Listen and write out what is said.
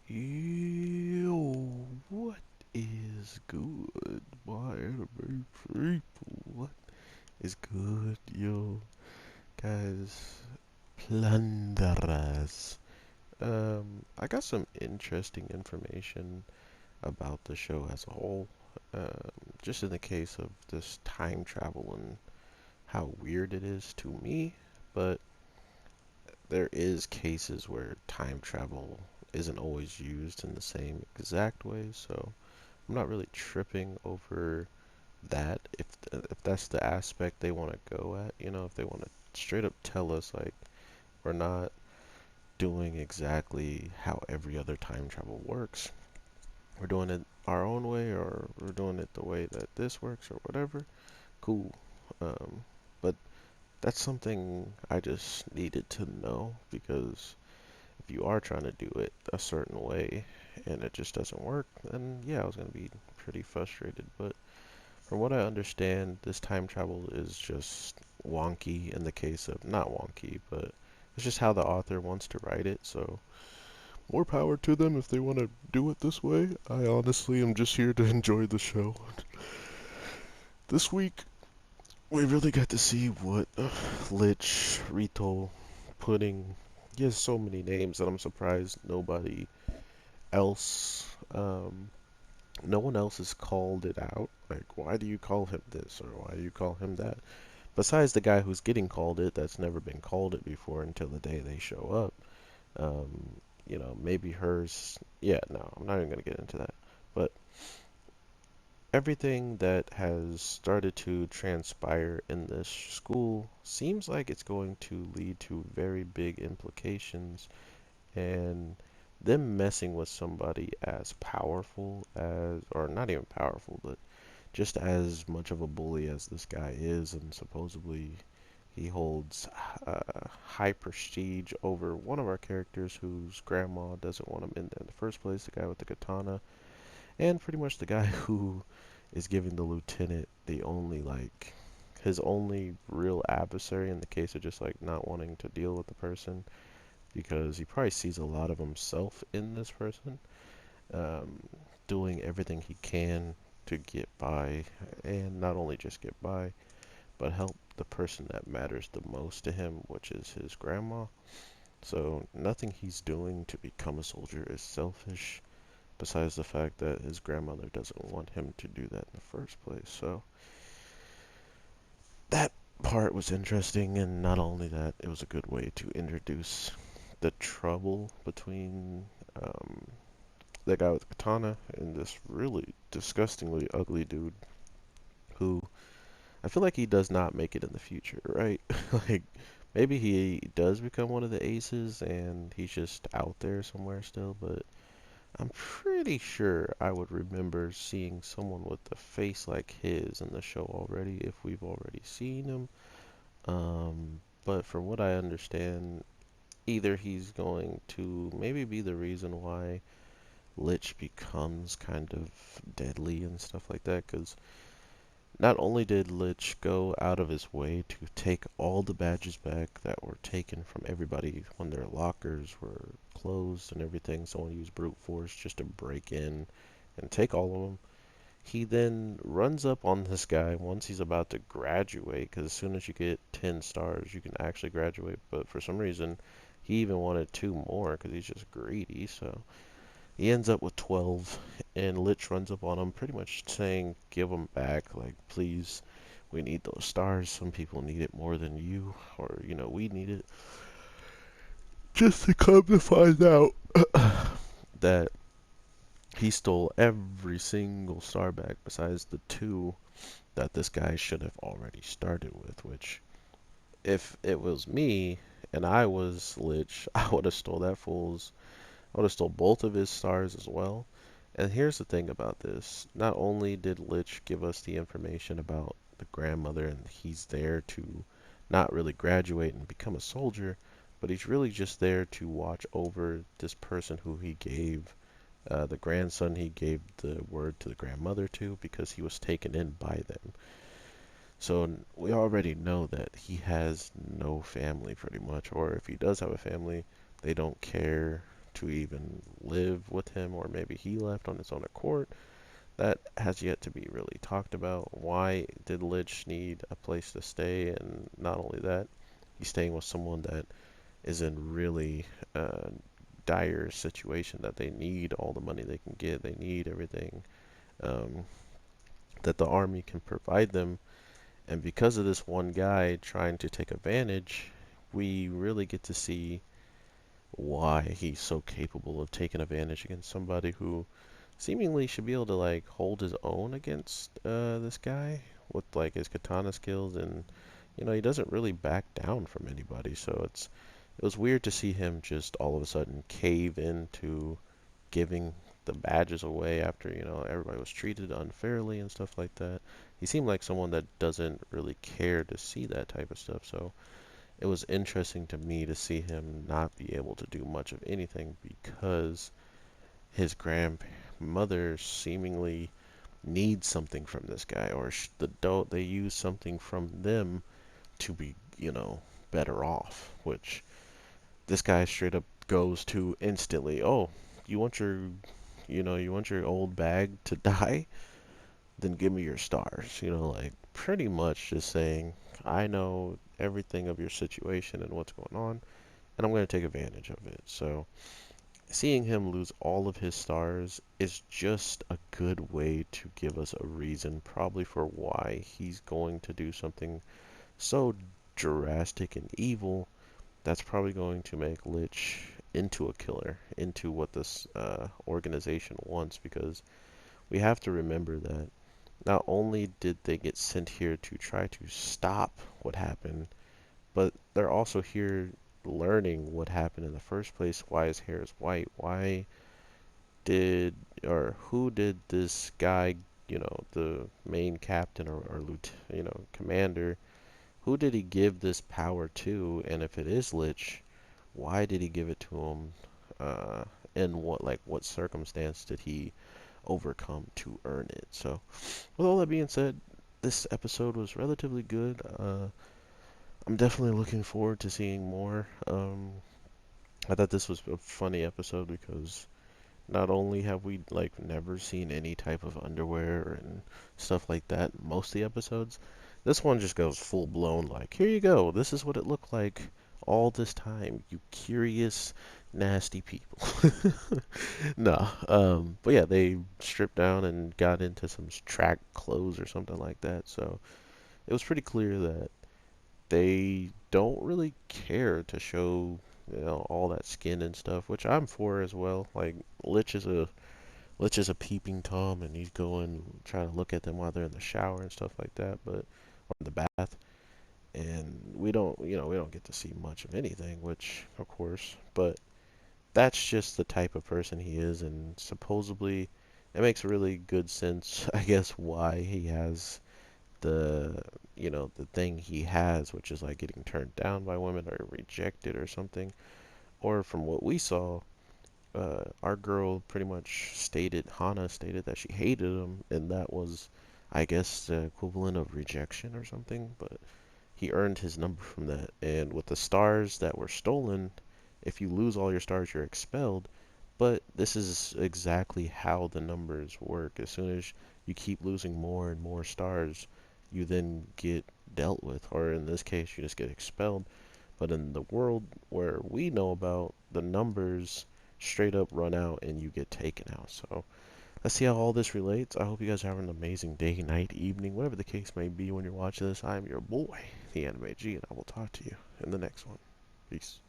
Yo, what is good, my anime people? What is good, yo, guys? Plunderers. I got some interesting information about the show as a whole. Just in the case of this time travel and how weird it is to me, but there is cases where time travel isn't always used in the same exact way, so I'm not really tripping over that if that's the aspect they want to go at, if they want to straight up tell us like we're not doing exactly how every other time travel works. We're doing it our own way or we're doing it the way that this works or whatever. Cool. But that's something I just needed to know because if you are trying to do it a certain way and it just doesn't work, then yeah, I was going to be pretty frustrated. But from what I understand, this time travel is just wonky in the case of, not wonky, but it's just how the author wants to write it. So more power to them if they want to do it this way. I honestly am just here to enjoy the show. This week, we really got to see what Lich, Rito, Pudding. He has so many names that I'm surprised nobody else, no one else has called it out. Like, why do you call him this or why do you call him that? Besides the guy who's getting called it, that's never been called it before until the day they show up. Maybe hers. Yeah, no, I'm not even gonna get into that. But everything that has started to transpire in this school seems like it's going to lead to very big implications and them messing with somebody as powerful as, or not even powerful, but just as much of a bully as this guy is, and supposedly he holds high prestige over one of our characters whose grandma doesn't want him in there in the first place, the guy with the katana, and pretty much the guy who is giving the lieutenant the only, like, his only real adversary in the case of just, like, not wanting to deal with the person because he probably sees a lot of himself in this person, um, doing everything he can to get by, and not only just get by, but help the person that matters the most to him, which is his grandma. So nothing he's doing to become a soldier is selfish, besides the fact that his grandmother doesn't want him to do that in the first place. So that part was interesting, and not only that, it was a good way to introduce the trouble between that guy with the katana and this really disgustingly ugly dude who I feel like he does not make it in the future, right? Like maybe he does become one of the aces and he's just out there somewhere still, but I'm pretty sure I would remember seeing someone with a face like his in the show already if we've already seen him. But from what I understand, either he's going to maybe be the reason why Lich becomes kind of deadly and stuff like that, because not only did Lich go out of his way to take all the badges back that were taken from everybody when their lockers were closed and everything, someone used brute force just to break in and take all of them. He then runs up on this guy once he's about to graduate, because as soon as you get 10 stars, you can actually graduate. But for some reason, he even wanted two more because he's just greedy. So he ends up with 12, and Lich runs up on him, pretty much saying, give them back, like, please, we need those stars. Some people need it more than you, or, we need it. Just to come to find out that he stole every single star back besides the two that this guy should have already started with, which, if it was me and I was Lich, I would have stole that fool's I would have stole both of his stars as well. And here's the thing about this. Not only did Lich give us the information about the grandmother and he's there to not really graduate and become a soldier, but he's really just there to watch over this person who he gave, the grandson he gave the word to the grandmother to because he was taken in by them. So we already know that he has no family pretty much, or if he does have a family, they don't care to even live with him, or maybe he left on his own accord. That has yet to be really talked about. Why did Lich need a place to stay? And not only that, he's staying with someone that is in really uh, dire situation, that they need all the money they can get. They need everything um, that the army can provide them. And because of this one guy trying to take advantage, we really get to see why he's so capable of taking advantage against somebody who seemingly should be able to like hold his own against this guy with like his katana skills. And he doesn't really back down from anybody. So it was weird to see him just all of a sudden cave into giving the badges away after everybody was treated unfairly and stuff like that. He seemed like someone that doesn't really care to see that type of stuff. So it was interesting to me to see him not be able to do much of anything because his grandmother seemingly needs something from this guy, or they use something from them to be, better off, which this guy straight up goes to instantly. Oh, you want your, you want your old bag to die? Then give me your stars. Like pretty much just saying, I know everything of your situation and what's going on, and I'm going to take advantage of it. So seeing him lose all of his stars is just a good way to give us a reason, probably for why he's going to do something so drastic and evil that's probably going to make Lich into a killer, into what this organization wants, because we have to remember that not only did they get sent here to try to stop what happened, but they're also here learning what happened in the first place, why his hair is white, why did or who did this guy, the main captain or commander, who did he give this power to? And if it is Lich, why did he give it to him? And what circumstance did he overcome to earn it? So, with all that being said, this episode was relatively good. I'm definitely looking forward to seeing more. I thought this was a funny episode because not only have we like never seen any type of underwear and stuff like that in most of the episodes, this one just goes full blown like, here you go, this is what it looked like all this time, you curious, nasty people. No, but yeah, they stripped down and got into some track clothes or something like that. So it was pretty clear that they don't really care to show all that skin and stuff, which I'm for as well. Like Lich is a peeping tom, and he's going trying to look at them while they're in the shower and stuff like that, but or in the bath. And we don't get to see much of anything, which of course, but that's just the type of person he is, and supposedly it makes really good sense, I guess, why he has the thing he has, which is like getting turned down by women or rejected or something. Or from what we saw, our girl pretty much Hana stated that she hated him, and that was, I guess, the equivalent of rejection or something. But he earned his number from that. And with the stars that were stolen, if you lose all your stars, you're expelled. But this is exactly how the numbers work. As soon as you keep losing more and more stars, you then get dealt with, or in this case, you just get expelled. But in the world where we know about, the numbers straight up run out and you get taken out. So let's see how all this relates. I hope you guys are having an amazing day, night, evening, whatever the case may be when you're watching this. I'm your boy, the Anime G, and I will talk to you in the next one. Peace.